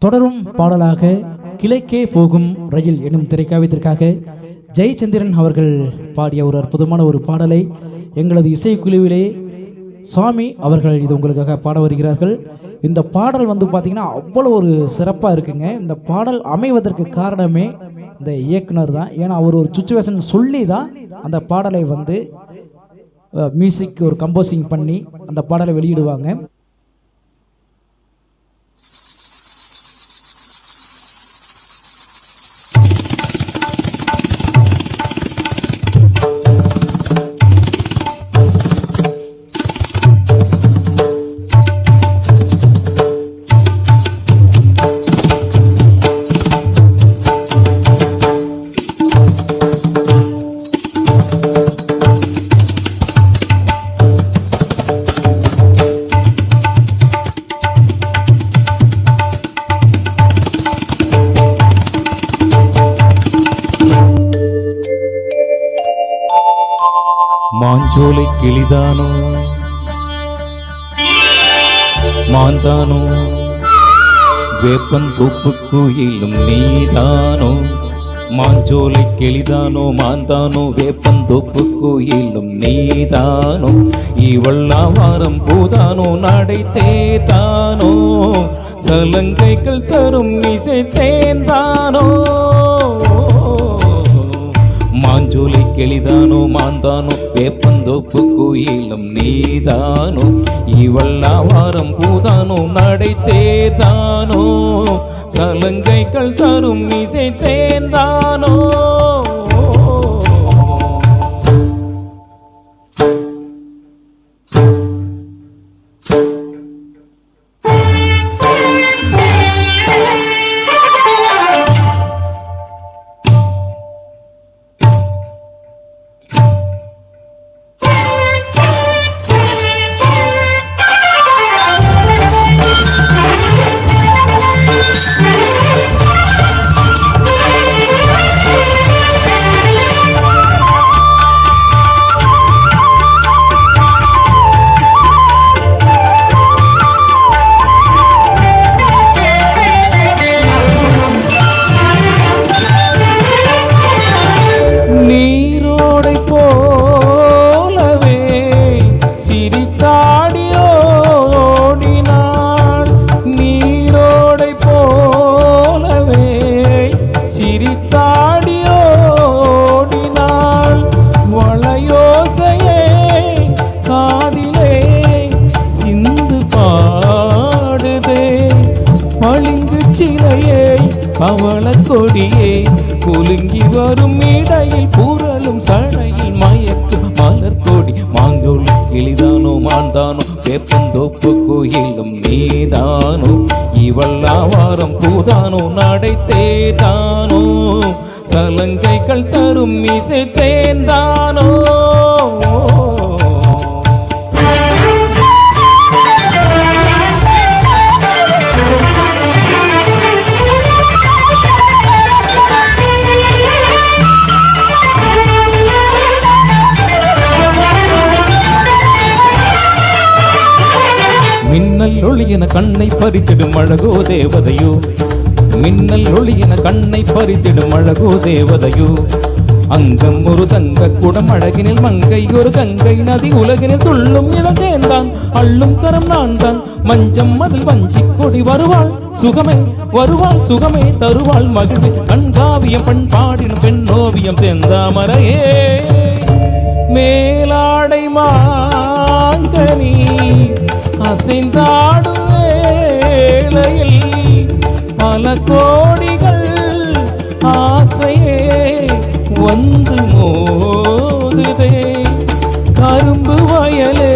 தொடரும் பாடலாக கிழக்கே போகும் ரயில் எனும் திரைக்காவியத்திற்காக ஜெயச்சந்திரன் அவர்கள் பாடிய ஒரு அற்புதமான ஒரு பாடலை எங்களது இசைக்குழுவிலே சுவாமி அவர்கள் இது உங்களுக்காக பாட வருகிறார்கள். இந்த பாடல் பார்த்தீங்கன்னா அவ்வளோ ஒரு சிறப்பாக இருக்குங்க. இந்த பாடல் அமைவதற்கு காரணமே இந்த இயக்குனர் தான். ஏன்னா அவர் ஒரு சுச்சுவேஷன் சொல்லி தான் அந்த பாடலை மியூசிக் ஒரு கம்போசிங் பண்ணி அந்த பாடலை வெளியிடுவாங்க. மாஞ்சோலை கிளிதானோ மாந்தானோ வேப்பந்தோப்பு குயிலும் நீதானோ. மாஞ்சோலை கிளிதானோ மாந்தானோ வேப்பந்தோப்பு குயிலும் நீதானோ. இவள் ஆவாரம் பூதானோ நடை தேதானோ சலங்கைகள் தரும் இசை தேந்தானோ. மாஞ்சோலை கிளிதானோ மாந்தானோ வேப்பந்தோப்பு குயிலும் நீதானோ. இவள் ஆவாரம் பூதானோ நடை தேதானோ சலங்கைகள் தரும் இசை தேந்தானோ. பவளக்கொடியே குலுங்கி வரும் இடையில் புரளும் சடையில் மயக்கும் மலர்கொடி. மாஞ்சோலை கிளிதானோ மாந்தானோ வேப்பந்தோப்பு கோயிலும் நீதானோ. இவள் ஆவாரம் பூதானோ நடை தேதானோ சலங்கைகள் தரும் இசை தேந்தானோ. மின்னல் ஒளியன கண்ணை பறித்திடும் அழகோ தேவதையோ. மின்னல் ஒளியன கண்ணை பறித்திடும் அழகோ தேவதையோ. அங்கம் ஒரு தங்க குடம் அழகினில் மங்கை ஒரு கங்கை நதி உலகினில் துள்ளும் இடம் சேர்ந்தான் அள்ளும் கரம் நான் தான். மஞ்சம் அதில் வஞ்சி கொடி வருவாள் சுகமே வருவாள் சுகமே தருவாள் மகிழ்ச்சி. கண்காவியம் பண்பாடினும் பெண்ணோவியம் செந்தாமரையே. மேலாடை மாங்கனி அசைந்தாடும் வேளையில் பல கோடிகள் ஆசையே வந்து மோதுதே. கரும்பு வயலே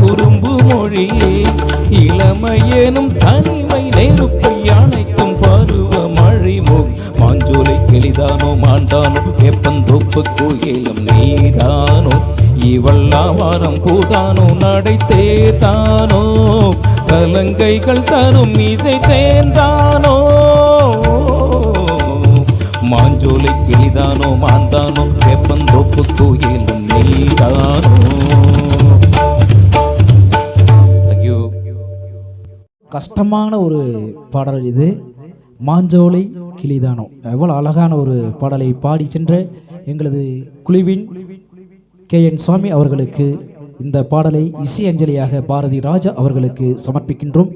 குறும்பு மொழியே இளமையேனும் தனிமை நெருப்பை அணைக்கும் பருவ மழை மொழி. மாஞ்சோலை கிளிதானோ மாண்டானோ வேப்பந்தோப்பு கோயிலும் நீதானோ. இவள் ஆவாரம் பூதானோ நடை தேதானோ சலங்கைகள் தரும் இசை தேந்தானோ. மாஞ்சோலை கிளிதானோ மாந்தானோ வேப்பந்தோப்பு கோயிலும் நீதானோ. கஷ்டமான ஒரு பாடல் இது. மாஞ்சோலை கிளிதானோ. எவ்வளோ அழகான ஒரு பாடலை பாடி சென்ற எங்களது குழுவின் KN சுவாமி அவர்களுக்கு இந்த பாடலை இசை அஞ்சலியாக பாரதி ராஜா அவர்களுக்கு சமர்ப்பிக்கின்றோம்.